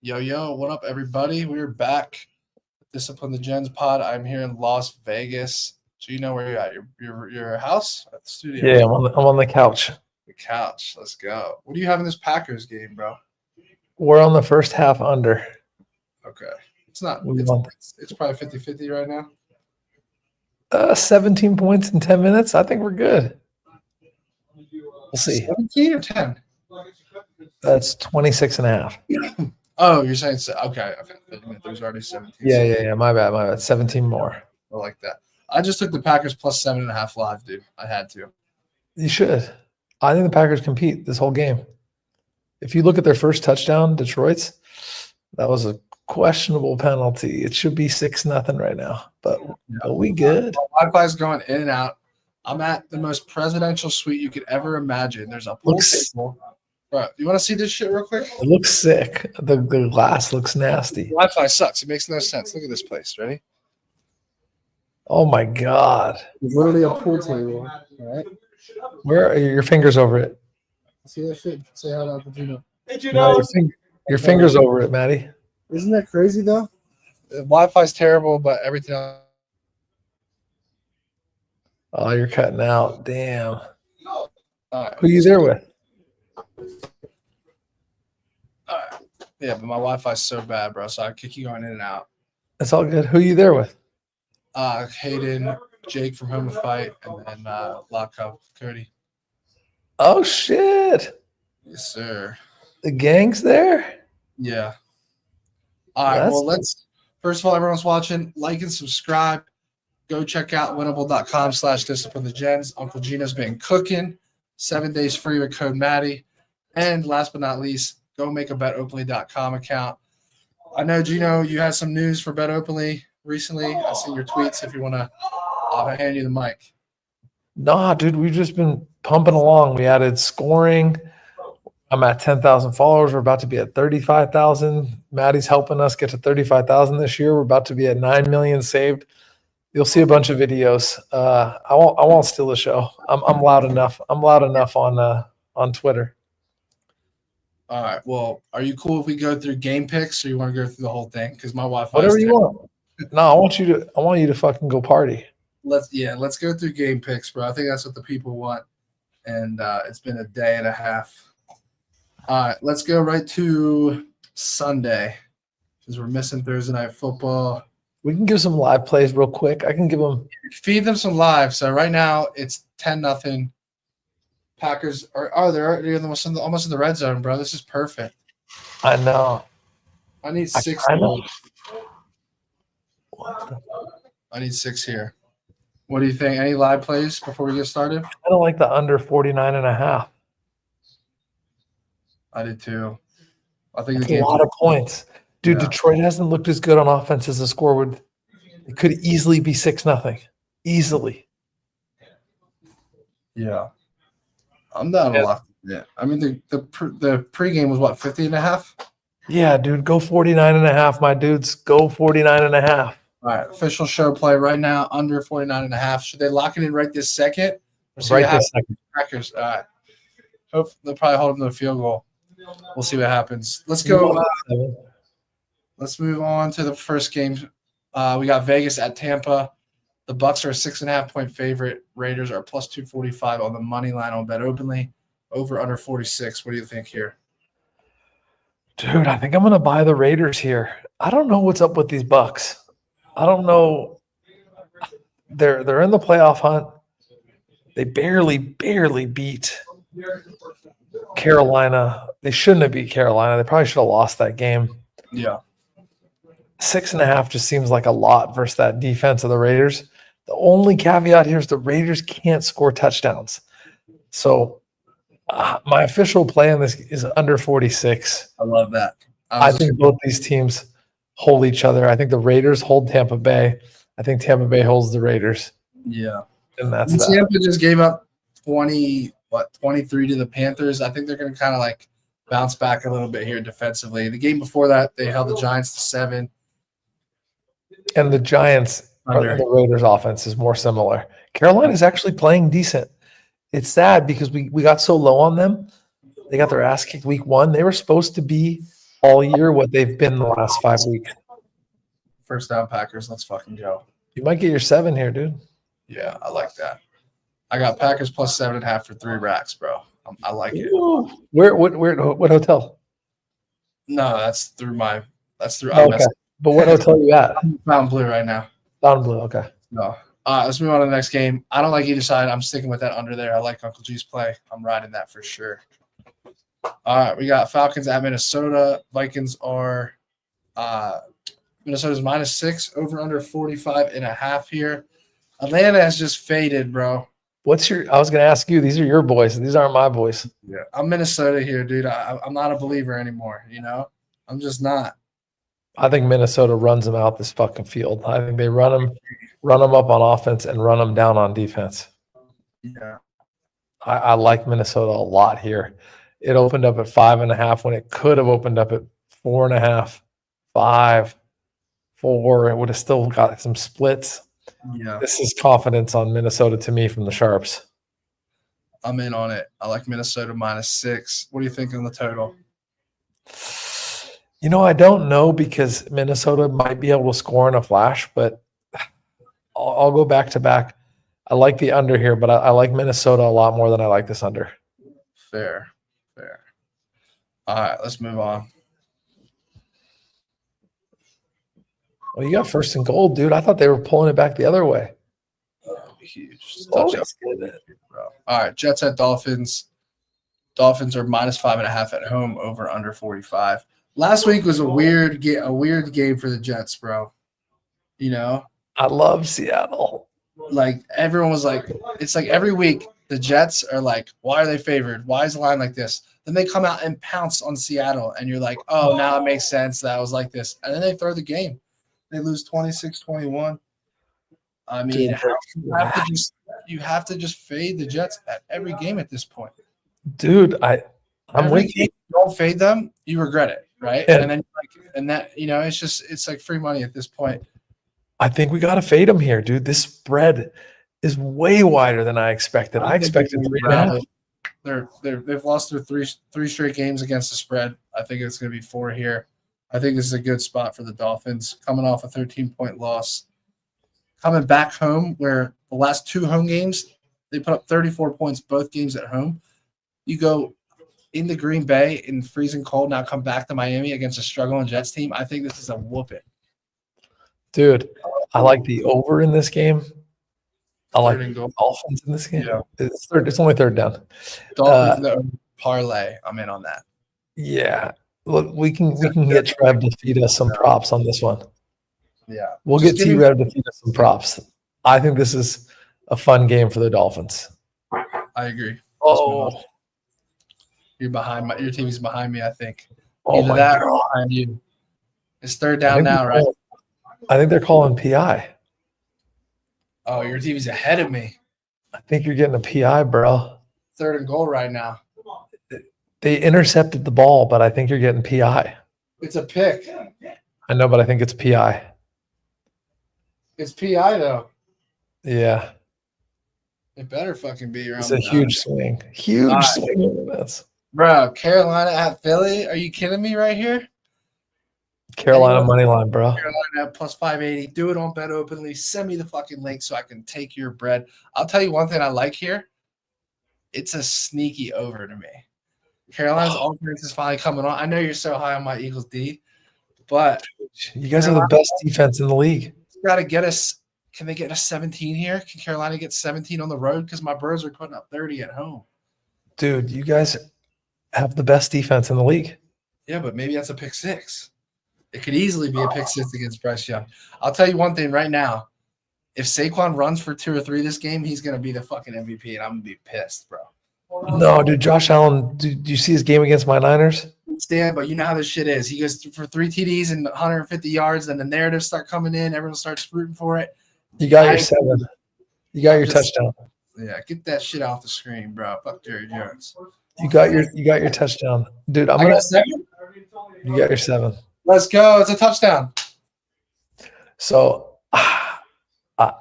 Yo, yo, what up, everybody? We're back. Discipline the Gens pod. I'm here in Las Vegas. So you know where you're at. Your house? At the studio. Yeah, I'm on the couch. The couch. Let's go. What do you have in this Packers game, bro? We're on the first half under. Okay. It's not We won. it's probably 50-50 right now. 17 points in 10 minutes. I think we're good. We'll see. 17 or 10? That's 26 and a half. Oh, you're saying so. Okay. There's already 17. Yeah. My bad. 17 more. I like that. I just took the Packers plus 7.5 live, dude. I had to. You should. I think the Packers compete this whole game. If you look at their first touchdown, Detroit's, that was a questionable penalty. It should be 6-0 right now, but we good. Wi-Fi's going in and out. I'm at the most presidential suite you could ever imagine. There's a pool table. Bro, you want to see this shit real quick? It looks sick. The glass looks nasty. Wi-Fi sucks. It makes no sense. Look at this place. Ready? Oh my God. It's literally a pool table. All right. Where are your fingers over it? See that shit? Say hi to Gino. Hey, No, your fingers over it, Maddie. Isn't that crazy though? The Wi-Fi's terrible, but everything else. Oh, you're cutting out. Damn. All right. Who are you there with? All right. Yeah, but my Wi-Fi's so bad, bro. So I keep going in and out. It's all good. Who are you there with? Hayden, Jake from Home to Fight, and then Lockup, Cody. Oh, shit. Yes, sir. The gang's there? Yeah. All right. Well, let's first of all, everyone's watching, like and subscribe. Go check out winnable.com/discipline the gens. Uncle Gino's been cooking. 7 days free with code Maddie. And last but not least, go make a betopenly.com account. I know, Gino, you had some news for Bet Openly recently. I see your tweets. If you want to, I'll hand you the mic. Nah, dude, we've just been pumping along. We added scoring. I'm at 10,000 followers. We're about to be at 35,000. Maddie's helping us get to 35,000 this year. We're about to be at 9 million saved. You'll see a bunch of videos. I won't steal the show. I'm loud enough. I'm loud enough on Twitter. All right. Well, are you cool if we go through game picks, or you want to go through the whole thing? Because my Wi-Fi. Whatever you want. No, I want you to fucking go party. Let's go through game picks, bro. I think that's what the people want. And it's been a day and a half. All right, let's go right to Sunday because we're missing Thursday night football. We can give some live plays real quick. I can give them. Feed them some live. So right now it's 10-0. Packers they're almost in the red zone, bro. This is perfect. I know. I need 6. I know. I need 6 here. What do you think? Any live plays before we get started? I don't like the under 49.5. I did too. I think That's a lot of points. Dude, yeah. Detroit hasn't looked as good on offense as the score would. It could easily be 6-0. Easily. Yeah. I'm down a lot. Yeah. I mean, the pregame was what, 50.5? Yeah, dude. Go 49.5, my dudes. Go 49.5. All right. Official show play right now, under 49.5. Should they lock it in right this second? Right this second. Crackers. All right. Hope they'll probably hold them to a field goal. We'll see what happens. Let's go. Let's move on to the first game. We got Vegas at Tampa. The Bucs are a 6.5-point favorite. Raiders are plus 245 on the money line on Bet Openly. Over under 46. What do you think here? Dude, I think I'm going to buy the Raiders here. I don't know what's up with these Bucs. I don't know. They're in the playoff hunt. They barely beat Carolina. They shouldn't have beat Carolina. They probably should have lost that game. Yeah. 6.5 just seems like a lot versus that defense of the Raiders. The only caveat here is the Raiders can't score touchdowns. So my official play on this is under 46. I love that. I think both these teams hold each other. I think the Raiders hold Tampa Bay. I think Tampa Bay holds the Raiders. Yeah. And that's Tampa just gave up 23 to the Panthers. I think they're going to kind of like bounce back a little bit here defensively. The game before that, they held the Giants to 7. And the Giants or the Raiders offense is more similar. Carolina is actually playing decent. It's sad because we got so low on them. They got their ass kicked week 1. They were supposed to be all year what they've been the last 5 weeks. First down Packers. Let's fucking go. You might get your 7 here, dude. Yeah, I like that. I got Packers plus 7.5 for 3 racks, bro. I like it. Ooh. What hotel? No, that's through Okay. But what hotel you at? Mountain Blue right now. Mountain Blue, okay. No. Let's move on to the next game. I don't like either side. I'm sticking with that under there. I like Uncle G's play. I'm riding that for sure. All right, we got Falcons at Minnesota. Vikings are Minnesota's -6, over under 45.5 here. Atlanta has just faded, bro. I was going to ask you, these are your boys. These aren't my boys. Yeah, I'm Minnesota here, dude. I'm not a believer anymore, you know? I'm just not. I think Minnesota runs them out this fucking field. I think they run them up on offense and run them down on defense. Yeah. I like Minnesota a lot here. It opened up at 5.5 when it could have opened up at 4.5, 5, 4. It would have still got some splits. Yeah. This is confidence on Minnesota to me from the Sharps. I'm in on it. I like Minnesota -6. What do you think on the total? I don't know because Minnesota might be able to score in a flash, but I'll go back to back. I like the under here, but I like Minnesota a lot more than I like this under. Fair. All right, let's move on. Well, you got 1st and goal, dude. I thought they were pulling it back the other way. Huge. Touchdown. Bro. All right, Jets at Dolphins. Dolphins are -5.5 at home, over under 45. Last week was a weird game for the Jets, bro. I love Seattle. Like everyone was like, it's like every week the Jets are like, why are they favored? Why is the line like this? Then they come out and pounce on Seattle, and you're like, oh, now it makes sense that I was like this. And then they throw the game. They lose 26-21. I mean, you have to just fade the Jets at every game at this point. Dude, I'm with you. Don't fade them, you regret it, right? Yeah. And then it's like free money at this point. I think we got to fade them here, dude. This spread is way wider than I expected. I expected 3.5. They've lost their three straight games against the spread. I think it's going to be 4 here. I think this is a good spot for the Dolphins, coming off a 13-point loss. Coming back home, where the last 2 home games, they put up 34 points, both games at home. You go into Green Bay in freezing cold, now come back to Miami against a struggling Jets team. I think this is a whooping. Dude, I like the over in this game. I like Third and goal. Dolphins in this game. Yeah. It's only 3rd down. Dolphins parlay. I'm in on that. Yeah. Look, we can get Trev to feed us some props on this one. Yeah. We'll get T-Rev to feed us some props. I think this is a fun game for the Dolphins. I agree. Oh, You're behind your team's behind me, I think. oh Either my that God. or behind you. It's 3rd down now, right? I think they're calling PI. Oh, your team's ahead of me. I think you're getting a PI, bro. 3rd and goal right now. They intercepted the ball, but I think you're getting PI. It's a pick. I know, but I think it's PI. It's PI though. Yeah. It better fucking be around. It's a huge swing. Huge swing over this. Bro, Carolina at Philly. Are you kidding me right here? Carolina money line, bro. Carolina at plus 580. Do it on Bet Openly. Send me the fucking link so I can take your bread. I'll tell you one thing I like here. It's a sneaky over to me. Carolina's offense is finally coming on. I know you're so high on my Eagles D, but you guys are the best defense in the league. Got to get us. Can they get us 17 here? Can Carolina get 17 on the road? Because my Birds are putting up 30 at home. Dude, you guys have the best defense in the league. Yeah, but maybe that's a pick 6. It could easily be a pick 6 against Bryce Young. I'll tell you one thing right now. If Saquon runs for 2 or 3 this game, he's going to be the fucking MVP, and I'm going to be pissed, bro. No, dude, Josh Allen, do you see his game against my Niners? Stand, but you know how this shit is. He goes for 3 TDs and 150 yards, then the narratives start coming in. Everyone starts rooting for it. You got your 7. You got your touchdown. Yeah, get that shit off the screen, bro. Fuck Jerry Jones. You got your touchdown. Dude, I got 7? You got your 7. Let's go. It's a touchdown. So Yeah,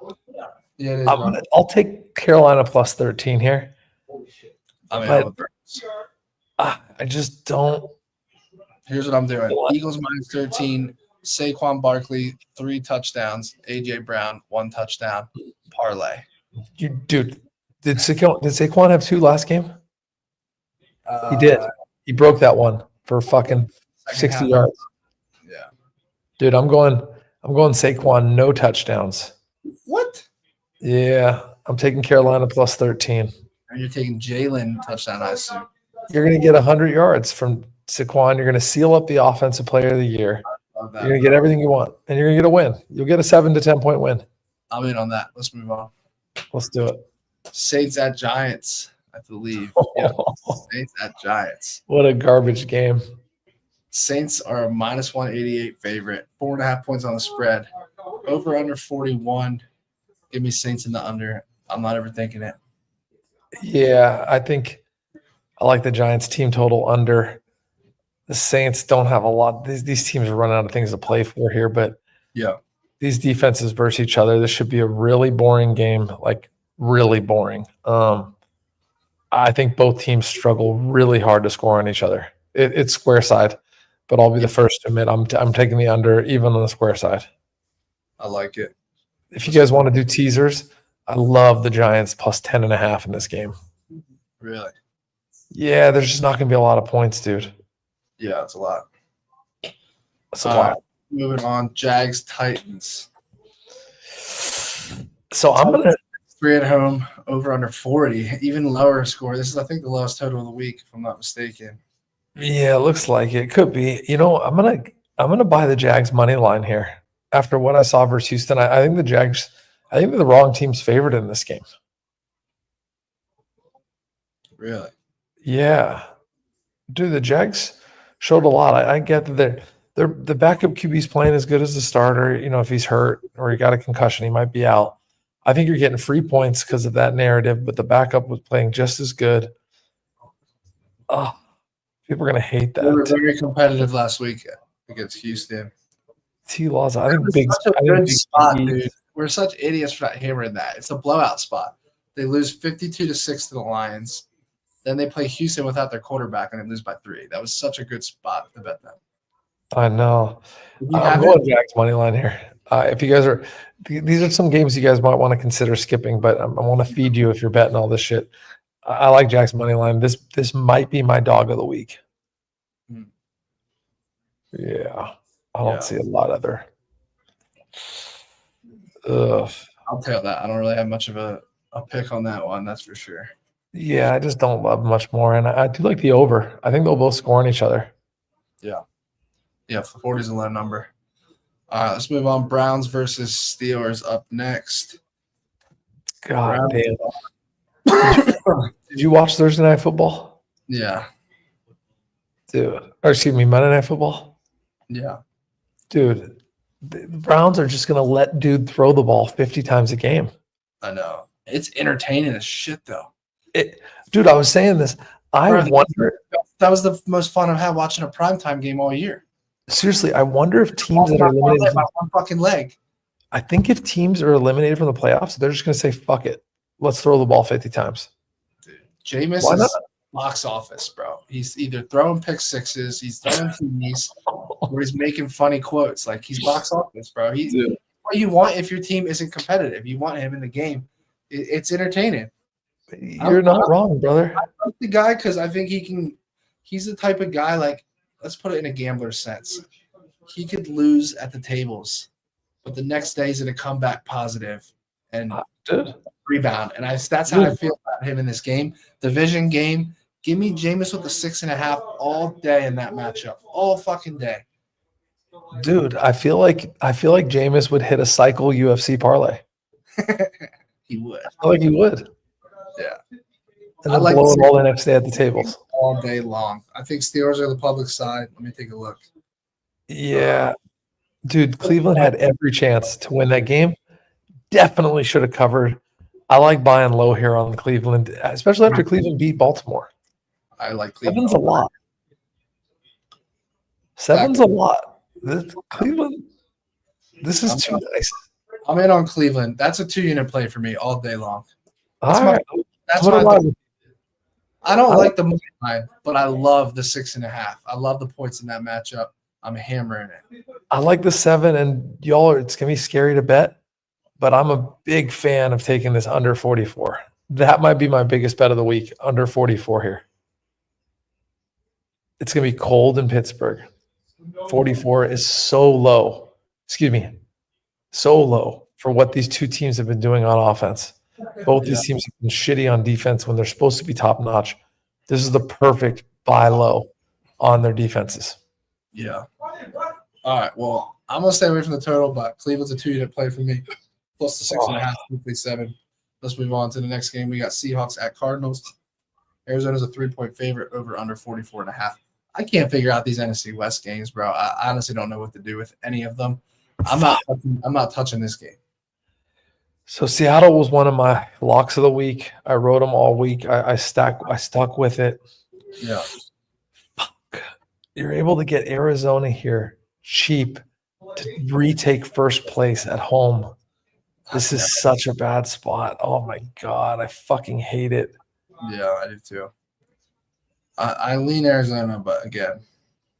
it is, I'll take Carolina plus 13 here. I mean, I just don't. Here's what I'm doing. Eagles -13. Saquon Barkley, 3 touchdowns. A.J. Brown, 1 touchdown. Parlay. Dude, did Saquon have 2 last game? He did. He broke that one for fucking 60 yards. Yeah. Dude, I'm going Saquon, no touchdowns. What? Yeah. I'm taking Carolina +13. And you're taking Jalen touchdown, I assume. You're going to get 100 yards from Saquon. You're going to seal up the offensive player of the year. You're going to get everything you want, and you're going to get a win. You'll get a 7 to 10 point win. I'm in on that. Let's move on. Let's do it. Saints at Giants, I believe. Yeah. Saints at Giants. What a garbage game. Saints are a -188 favorite. 4.5 points on the spread. Over under 41. Give me Saints in the under. I'm not overthinking it. Yeah, I think I like the Giants team total under. The Saints don't have a lot. These teams are running out of things to play for here, but yeah, these defenses versus each other. This should be a really boring game, like really boring. I think both teams struggle really hard to score on each other. It's square side, but I'll be the first to admit I'm taking the under even on the square side. I like it. If you guys want to do teasers, I love the Giants +10.5 in this game. Really? Yeah, there's just not going to be a lot of points, dude. Yeah, it's a lot. It's a lot. Moving on, Jags Titans. So I'm gonna 3 at home, over under 40, even lower score. This is, I think, the lowest total of the week, if I'm not mistaken. Yeah, it looks like it could be. You know, I'm gonna buy the Jags money line here after what I saw versus Houston. I think the Jags. I think they're the wrong team's favorite in this game. Really? Yeah, dude, the Jags showed a lot. I get that the backup QB's playing as good as the starter. You know, if he's hurt or he got a concussion, he might be out. I think you're getting free points because of that narrative, but the backup was playing just as good. Oh, people are going to hate that. They were very competitive last week against Houston. T-Laws, I think big spot, dude. We're such idiots for not hammering that. It's a blowout spot. They lose 52-6 to the Lions. Then they play Houston without their quarterback, and they lose by 3. That was such a good spot to bet them. I know. I'm going Jags money line here. If you guys are – these are some games you guys might want to consider skipping, but I want to feed you if you're betting all this shit. I like Jags money line. This might be my dog of the week. Yeah. I don't see a lot other. Ugh. I'll tell you that. I don't really have much of a pick on that one, that's for sure. Yeah, I just don't love much more. And I do like the over. I think they'll both score on each other. Yeah. Yeah, 40 is a low number. All right, let's move on. Browns versus Steelers up next. God damn. Did you watch Thursday Night Football? Yeah. Dude. Or excuse me, Monday Night Football? Yeah. Dude, the Browns are just going to let dude throw the ball 50 times a game. I know. It's entertaining as shit, though. Dude, I was saying this. I wonder. That was the most fun I've had watching a primetime game all year. Seriously, I wonder if teams that are eliminated by one fucking leg. I think if teams are eliminated from the playoffs, they're just going to say, fuck it. Let's throw the ball 50 times. Dude, Jameis is box office, bro. He's either throwing pick sixes, he's throwing TDs, or he's making funny quotes. Like, he's box office, bro. What you want if your team isn't competitive. You want him in the game. It's entertaining. You're not wrong, brother. I like the guy because I think he's the type of guy, like, let's put it in a gambler's sense. He could lose at the tables, but the next day he's going to come back positive and rebound. And that's how I feel about him in this game. Division game. Give me Jameis with the 6.5 all day in that matchup. All fucking day. Dude, I feel like Jameis would hit a cycle UFC parlay. He would. I feel like he would. Yeah. And then blow it all the next day at the tables. All day long. I think Steelers are the public side. Let me take a look. Yeah. Dude, Cleveland had every chance to win that game. Definitely should have covered. I like buying low here on Cleveland, especially after Cleveland beat Baltimore. I like Cleveland. 7's a lot. 7's a lot. Cleveland, this is too nice. I'm in on Cleveland. That's a 2-unit play for me all day long. That's I don't like the money line, but I love the 6.5. I love the points in that matchup. I'm hammering it. I like the 7, and it's going to be scary to bet, but I'm a big fan of taking this under 44. That might be my biggest bet of the week, under 44 here. It's going to be cold in Pittsburgh. 44 is so low. So low for what these two teams have been doing on offense. Both these teams have been shitty on defense when they're supposed to be top notch. This is the perfect buy low on their defenses. Yeah. All right. Well, I'm going to stay away from the total, but Cleveland's a 2-unit play for me. Plus the 6.5, hopefully 7. Let's move on to the next game. We got Seahawks at Cardinals. Arizona's a 3-point favorite over under 44.5. I can't figure out these NFC West games, bro. I honestly don't know what to do with any of them. I'm not touching this game. So Seattle was one of my locks of the week. I wrote them all week. I stuck with it. Yeah. Fuck. You're able to get Arizona here cheap to retake first place at home. This is such a bad spot. Oh my God. I fucking hate it. Yeah, I do too. I lean Arizona, but again,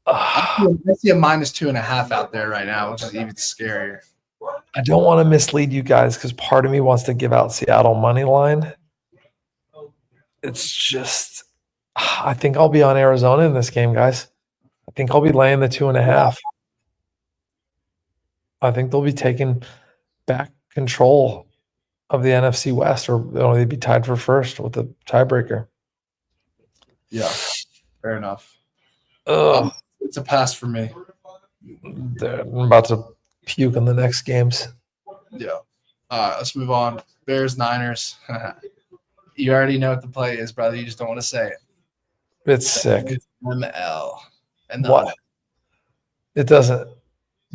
I see a -2.5 out there right now, which is even scarier. I don't want to mislead you guys because part of me wants to give out Seattle money line. It's just, I think I'll be on Arizona in this game, guys. I think I'll be laying the 2.5. I think they'll be taking back control of the NFC West, or they'll be tied for first with the tiebreaker. Yeah, fair enough. It's a pass for me. I'm about to puke in the next games. Yeah. All right, let's move on. Bears, Niners. You already know what the play is, brother. You just don't want to say it. It's sick. It's ML. And what? It doesn't.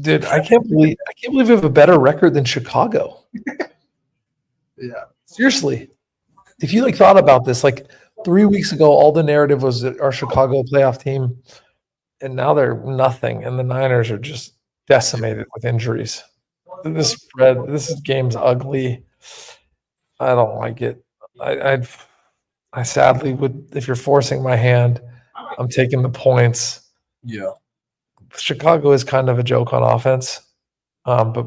Dude, I can't believe we have a better record than Chicago. Yeah. Seriously. If you thought about this, 3 weeks ago, all the narrative was that our Chicago playoff team, and now they're nothing, and the Niners are just decimated with injuries. This game's ugly. I don't like it. I sadly would, if you're forcing my hand, I'm taking the points. Yeah. Chicago is kind of a joke on offense, but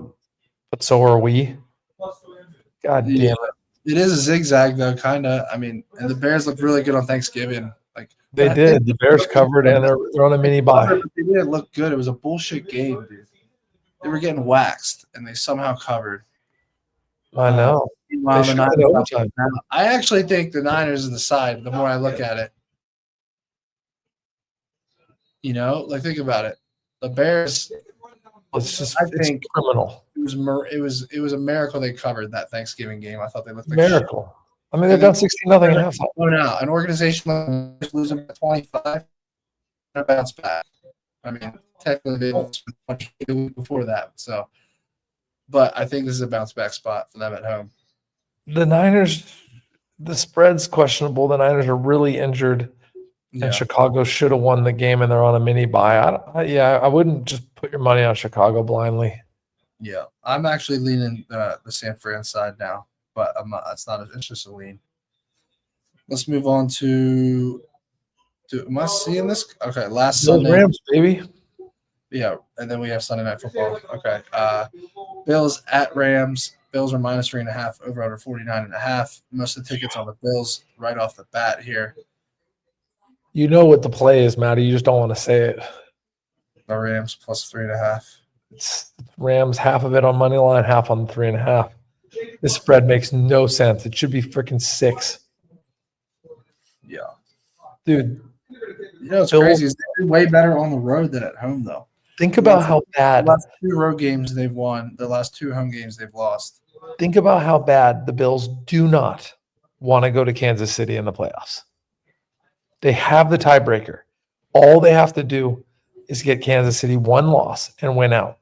so are we. God damn it. It is a zigzag, though, kind of. I mean, and the Bears looked really good on Thanksgiving. They did. The Bears covered, and they're on a mini bye. They didn't look good. It was a bullshit game, dude. They were getting waxed, and they somehow covered. I know. I actually think the Niners is the side. The more I look at it, think about it. The Bears. It's criminal. It was a miracle they covered that Thanksgiving game. I thought they looked like miracle. Shit. I mean, they're down 16-0 at halftime. Oh, no, an organization losing by 25, and bounce back. I mean, technically they lost the week before that. So, but I think this is a bounce back spot for them at home. The Niners, the spread's questionable. The Niners are really injured, and Chicago should have won the game, and they're on a mini bye. I wouldn't just put your money on Chicago blindly. Yeah, I'm actually leaning the San Fran side now, but I'm not. It's not. It's just a lean. Let's move on to. Am I seeing this? Okay, last Sunday. Rams, baby. Yeah, and then we have Sunday Night Football. Okay, Bills at Rams. Bills are -3.5, over under 49.5. Most of the tickets on the Bills right off the bat here. You know what the play is, Matty. You just don't want to say it. The Rams +3.5. It's Rams, half of it on money line, half on 3.5. This spread makes no sense. It should be freaking 6. Yeah, dude. It's crazy. They're way better on the road than at home, though. Think about how bad the last 2 road games they've won. The last 2 home games they've lost. Think about how bad the Bills do not want to go to Kansas City in the playoffs. They have the tiebreaker. All they have to do is get Kansas City 1 loss and win out.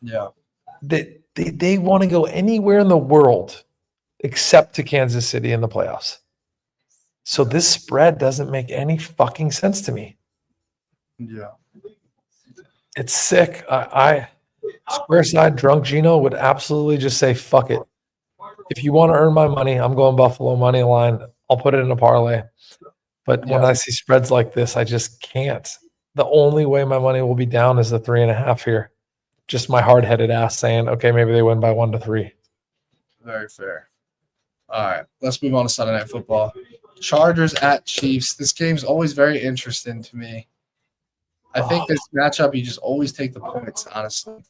Yeah. They want to go anywhere in the world except to Kansas City in the playoffs. So this spread doesn't make any fucking sense to me. Yeah. It's sick. I square side drunk Gino would absolutely just say, fuck it. If you want to earn my money, I'm going Buffalo money line. I'll put it in a parlay. But when I see spreads like this, I just can't. The only way my money will be down is the 3.5 here. Just my hard-headed ass saying, okay, maybe they win by 1-3. Very fair. All right, let's move on to Sunday Night Football. Chargers at Chiefs. This game's always very interesting to me. I think this matchup, you just always take the points, honestly.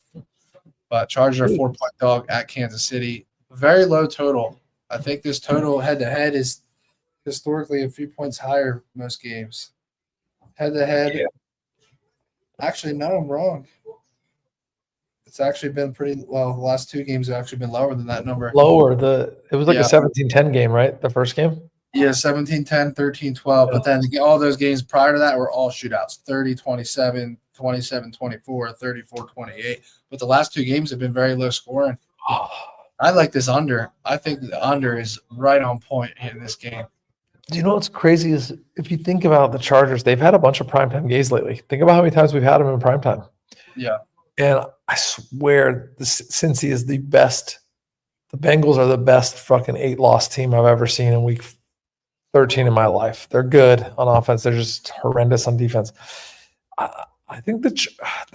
But Chargers are 4-point dog at Kansas City. Very low total. I think this total head-to-head is historically a few points higher most games. Head-to-head. Yeah. Actually, no, I'm wrong. It's actually been pretty well. The last 2 games have actually been lower than that number. Lower. It was like a 17-10 game, right? The first game? Yeah, 17-10, 13-12. But then all those games prior to that were all shootouts. 30-27, 27-24, 34-28. But the last 2 games have been very low scoring. I like this under. I think the under is right on point in this game. Do you know what's crazy is if you think about the Chargers, they've had a bunch of primetime games lately. Think about how many times we've had them in primetime. Yeah. And I swear, Cincy is the best. The Bengals are the best fucking 8-loss team I've ever seen in week 13 in my life. They're good on offense. They're just horrendous on defense. I think the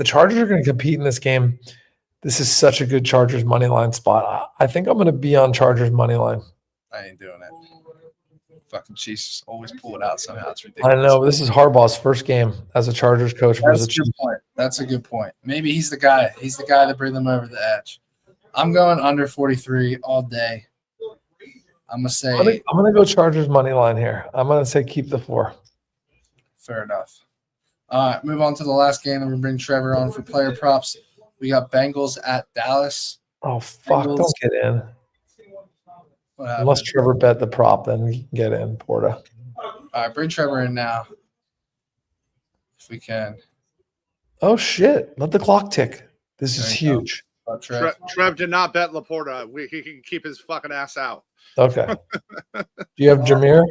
Chargers are going to compete in this game. This is such a good Chargers money line spot. I think I'm going to be on Chargers money line. I ain't doing it. Fucking Chiefs always pull it out somehow. It's ridiculous. I know. This is Harbaugh's first game as a Chargers coach. That's a good point. That's a good point. Maybe he's the guy. He's the guy to bring them over the edge. I'm going under 43 all day. I'm going to say. I'm going to go Chargers money line here. I'm going to say keep the 4. Fair enough. All right, move on to the last game. I'm going to bring Trevor on for player props. We got Bengals at Dallas. Oh, fuck. Bengals. Don't get in. Unless Trevor bet the prop, then we can get in, Porta. All right, bring Trevor in now. If we can. Oh, shit. Let the clock tick. This is huge. Trev did not bet Laporta. He can keep his fucking ass out. Okay. Do you have Jameer?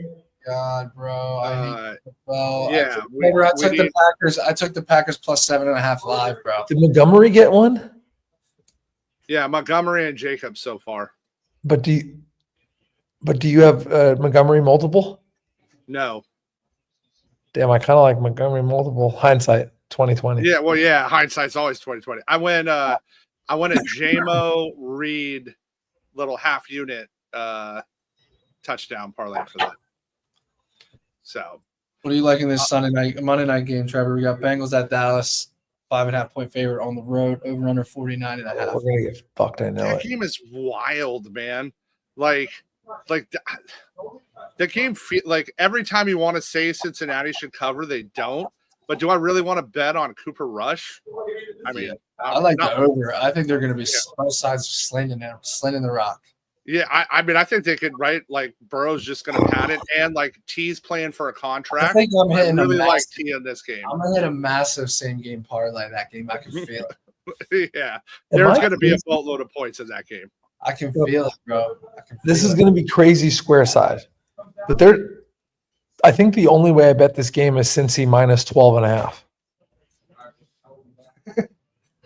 God, bro. Yeah. I took the Packers. I took the Packers plus 7.5 live, bro. Did Montgomery get one? Yeah, Montgomery and Jacobs so far. But do you have Montgomery multiple? No. Damn, I kind of like Montgomery multiple. Hindsight 2020. Yeah, well, yeah, hindsight's always 2020. I went a JMO Reed little half unit touchdown parlay for that. So, what are you liking this Monday night game, Trevor? We got Bengals at Dallas, 5.5 point favorite on the road, over under 49.5. We're gonna get fucked. I know that game is wild, man. Like the game like every time you want to say Cincinnati should cover, they don't. But do I really want to bet on Cooper Rush? I mean, I like the over. I think they're going to be both sides slinging the rock. Yeah, I mean, I think they could, right? Like Burrow's just going to pat it, and like T's playing for a contract. I think I'm hitting like T in this game. I'm going to hit a massive same game parlay that game. I can feel it. Yeah, there's going to be a boatload of points in that game. I can feel it, bro. This is going to be crazy square side. But I think the only way I bet this game is Cincy minus 12.5.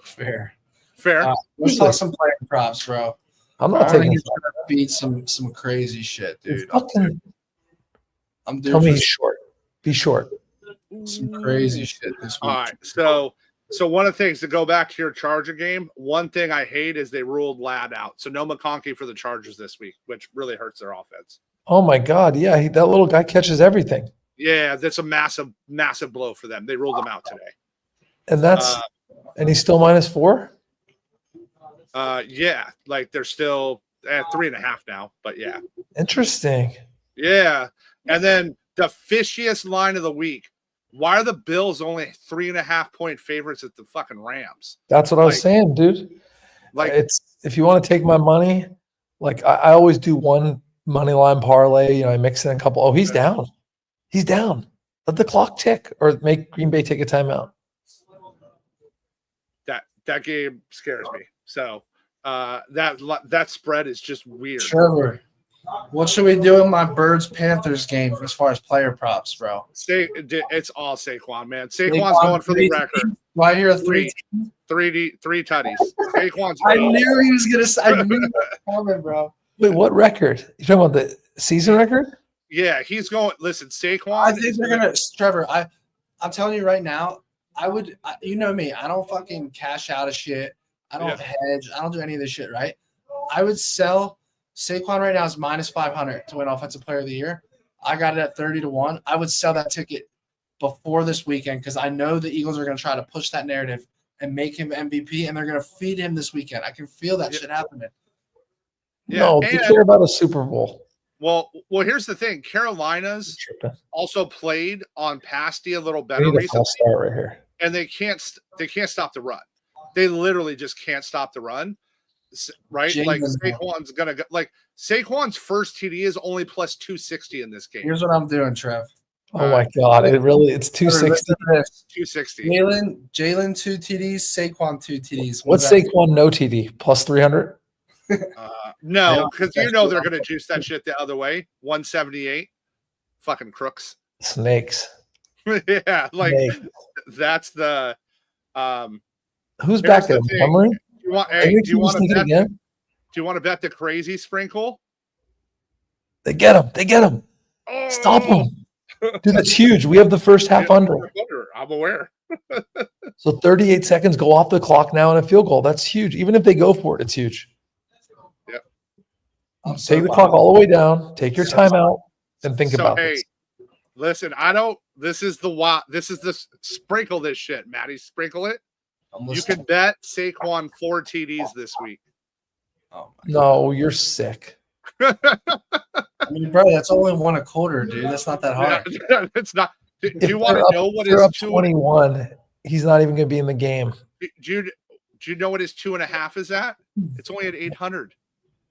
Fair. Let's talk some player props, bro. I'm not taking to beat some crazy shit, dude. I'm doing. Tell me he's short. Be short. Some crazy shit this week. All right, so one of the things to go back to your Charger game, one thing I hate is they ruled Ladd out. So no McConkey for the Chargers this week, which really hurts their offense. Oh my God. Yeah. That little guy catches everything. Yeah. That's a massive, massive blow for them. They ruled him out today. And and he's still minus 4. Yeah. Like they're still at 3.5 now, but yeah. Interesting. Yeah. And then the fishiest line of the week. Why are the Bills only 3.5 point favorites at the fucking Rams? That's what I was saying, dude. Like, if you want to take my money, like I always do one money line parlay. I mix in a couple. Oh, he's down. He's down. Let the clock tick, or make Green Bay take a timeout. That game scares me. So that spread is just weird. Trevor, what should we do in my Birds-Panthers game as far as player props, bro? It's all Saquon, man. Saquon's going for the record. Right here, three tutties. Saquon's. I knew he was gonna say. I knew it was coming, bro. Wait, what record? You talking about the season record? Yeah, he's going. Listen, Saquon. I think they're gonna, Trevor. I'm telling you right now. You know me. I don't fucking cash out of shit. I don't hedge. I don't do any of this shit. Right? I would sell Saquon right now is minus 500 to win Offensive Player of the Year. I got it at 30-1. I would sell that ticket before this weekend because I know the Eagles are going to try to push that narrative and make him MVP, and they're going to feed him this weekend. I can feel that shit happening. Yeah, no, they care about a Super Bowl. Well, here's the thing. Carolina's also played on pasty a little better recently, right here. And they can't stop the run. They literally just can't stop the run, right? Like Saquon's gonna go, like Saquon's first TD is only plus 260 in this game. Here's what I'm doing, Trev. Oh my God! It's 260. 260. Jalen 2 TDs, Saquon 2 TDs. What's Saquon no TD plus 300? No, because they're going to juice that shit the other way. 178. Fucking crooks. Snakes. Yeah, like Snakes. That's the. Who's back there? Montgomery? Do you want to bet the crazy sprinkle? They get him. Oh. Stop him. Dude, that's huge. We have the first half under. I'm aware. So 38 seconds go off the clock now and a field goal. That's huge. Even if they go for it, it's huge. Take the clock all the way down. Take your time out and think about this. Listen, this is the sprinkle this shit, Maddie. Sprinkle it. You can bet Saquon 4 TDs this week. Oh no, you're sick. I mean, bro, that's only 1 a quarter, dude. That's not that hard. Yeah, it's not. Do you want to know what his 21? He's not even going to be in the game. Do you know what his 2.5 is at? It's only at 800.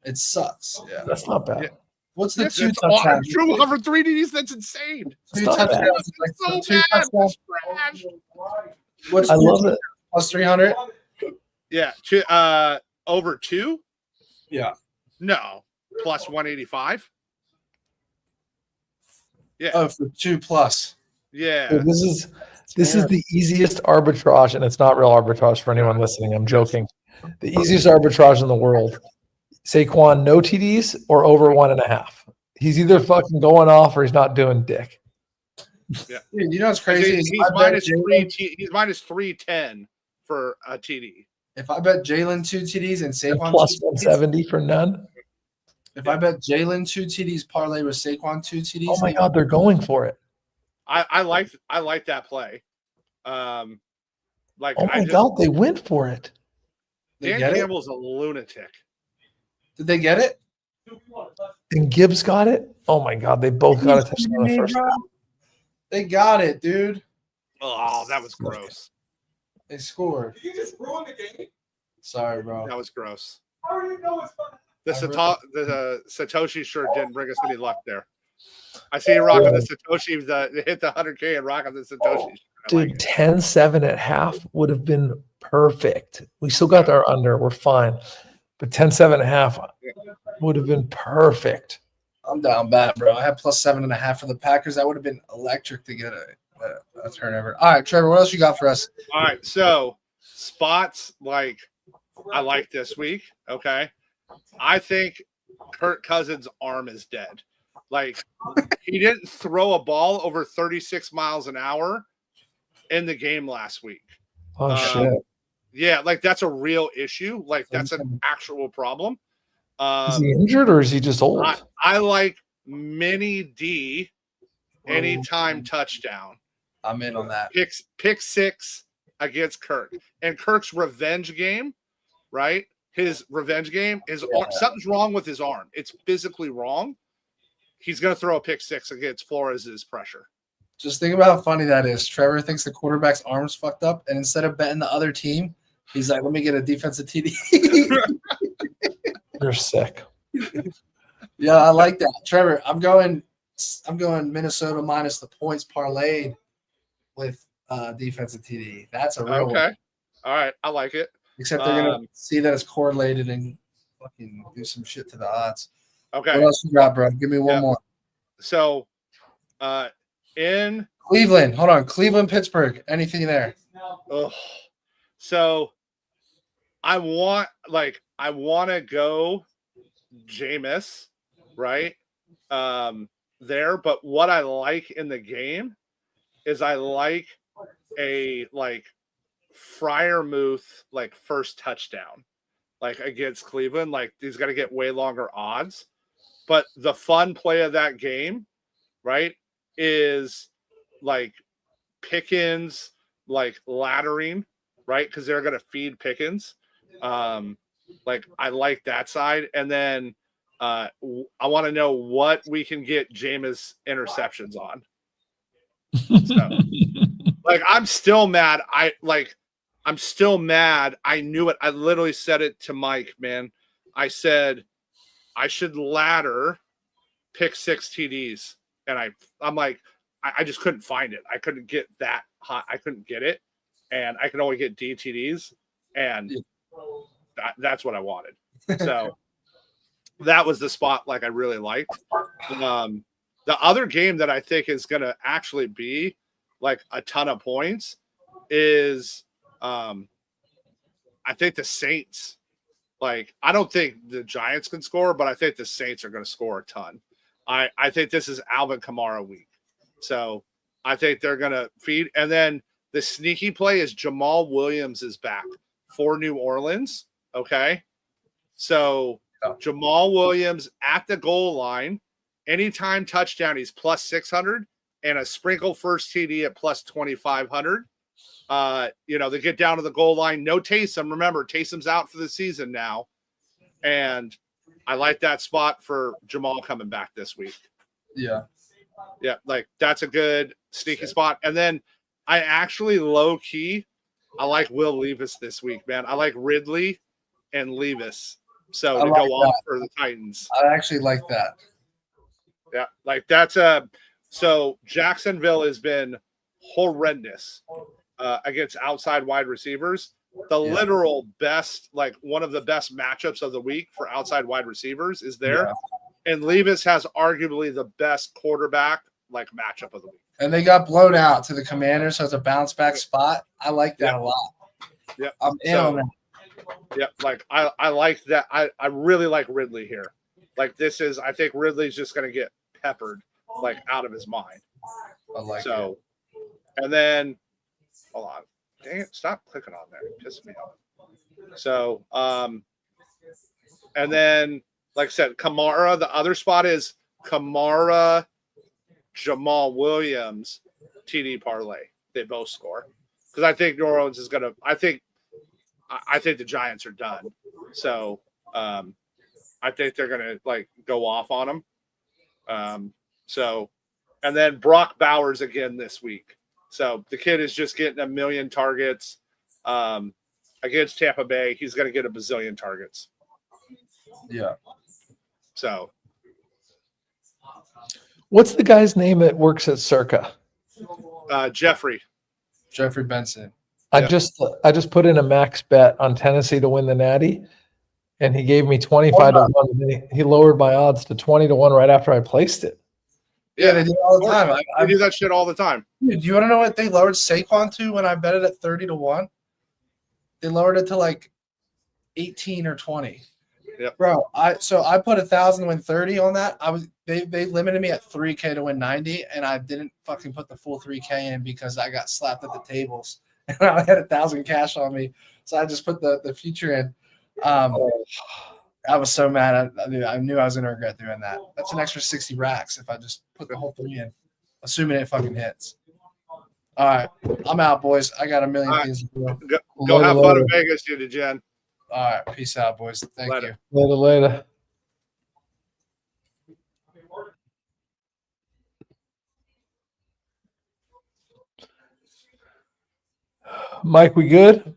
It sucks. Yeah, that's not bad. Yeah. What's the 2 touchdowns? True over 3 TDs. That's insane. 2 touchdowns. So bad. What's I love it. Plus 300. Yeah. Over 2. Yeah. No. Plus 185. Yeah. Oh, for 2 plus. Yeah. Dude, this is the easiest arbitrage, and it's not real arbitrage for anyone listening. I'm joking. The easiest arbitrage in the world. Saquon, no TDs or over 1.5. He's either fucking going off or he's not doing dick. Yeah. Dude, you know what's crazy? He's minus 310 for a TD. If I bet Jalen 2 TDs and Saquon plus 170 for none. If I bet Jalen 2 TDs parlay with Saquon 2 TDs. Oh my God, they're going for it. I like that play. Oh my God, they went for it. Dan Campbell's a lunatic. Did they get it? And Gibbs got it? Oh my God, they both got a touchdown the first time. They got it, dude. Oh, that was gross. They scored. Did you just ruin the game? Sorry, bro. That was gross. How do you know it's fun? The Satoshi sure didn't bring us any luck there. I see you rocking the Satoshi, hit the 100K and rocking the Satoshi. Dude, 10-7 at half would have been perfect. We still got our under. We're fine. But 10-7 at half would have been perfect. I'm down bad, bro. I had plus 7.5 for the Packers. That would have been electric to get a turnover. All right, Trevor, what else you got for us? All right, so spots I like this week. Okay. I think Kirk Cousins' arm is dead. Like, he didn't throw a ball over 36 miles an hour in the game last week. Oh, shit. Yeah, like that's a real issue. Like that's an actual problem. Is he injured or is he just old? I like mini D anytime touchdown. I'm in on that. Pick 6 against Kirk. And Kirk's revenge game, right? His revenge game is something's wrong with his arm. It's physically wrong. He's going to throw a pick 6 against Flores' pressure. Just think about how funny that is. Trevor thinks the quarterback's arm's fucked up, and instead of betting the other team, he's like, let me get a defensive TD. You're sick. Yeah, I like that. Trevor, I'm going Minnesota minus the points parlayed with defensive TD. That's a real one. All right. I like it. Except they're going to see that it's correlated and fucking do some shit to the odds. Okay. What else you got, bro? Give me one more. So, in Cleveland. Hold on. Cleveland, Pittsburgh. Anything there? Oh, so I want to go Jameis, right? there, but what I like in the game is I like a Freiermuth first touchdown against Cleveland. He's going to get way longer odds. But the fun play of that game, right, is Pickens laddering, right, because they're going to feed Pickens. I like that side. And then I want to know what we can get Jameis interceptions on. So, I'm still mad. I'm still mad. I knew it. I literally said it to Mike, man. I said I should ladder pick 6 TDs. And I'm like, I just couldn't find it. I couldn't get that hot. I couldn't get it. And I could only get DTDs. And that's what I wanted. So that was the spot I really liked. The other game that I think is going to actually be a ton of points is I think the Saints. I don't think the Giants can score, but I think the Saints are going to score a ton. I think this is Alvin Kamara week. So I think they're going to feed. And then the sneaky play is Jamal Williams is back for New Orleans. Okay. So Jamal Williams at the goal line, anytime touchdown, he's plus 600 and a sprinkle first TD at plus 2,500. They get down to the goal line. No Taysom. Remember, Taysom's out for the season now. And I like that spot for Jamal coming back this week. Yeah. Yeah, that's a good sneaky spot. And then I actually low-key, I like Will Levis this week, man. I like Ridley and Levis. So to go off for the Titans. I actually like that. Yeah, that's so Jacksonville has been horrendous against outside wide receivers. The literal best, one of the best matchups of the week for outside wide receivers is there. Yeah. And Levis has arguably the best quarterback matchup of the week. And they got blown out to the Commanders, so it's a bounce back spot. I like that a lot. Yeah. I'm in on that. Yeah, I like that. I really like Ridley here. This is, I think Ridley's just going to get peppered out of his mind. I like so it. And then hold on. Dang it, stop clicking on there. It pisses me off. So and then like I said, Kamara, the other spot is Kamara, Jamal Williams, TD parlay. They both score. Because I think New Orleans is gonna I think the Giants are done. So I think they're gonna go off on them. So and then Brock Bowers again this week. So the kid is just getting a million targets against Tampa Bay. He's going to get a bazillion targets. Yeah. So. What's the guy's name that works at Circa? Jeffrey Benson. I just put in a max bet on Tennessee to win the Natty, and he gave me 25 to 1. And he lowered my odds to 20 to 1 right after I placed it. Yeah, they do it all the time. I do that shit all the time. Dude, do you want to know what they lowered Saquon to when I bet it at 30 to 1? They lowered it to 18 or 20. Yep. Bro, I put 1,000 to win 30 on that. They limited me at 3K to win 90, and I didn't fucking put the full 3K in because I got slapped at the tables and I had 1,000 cash on me. So I just put the future in. I was so mad. I knew I was going to regret doing that. That's an extra 60 racks if I just put the whole 3 in, assuming it fucking hits. All right. I'm out, boys. I got a million things to do. Go have fun in Vegas, you Jen. All right. Peace out, boys. Thank you. Later. Mike, we good?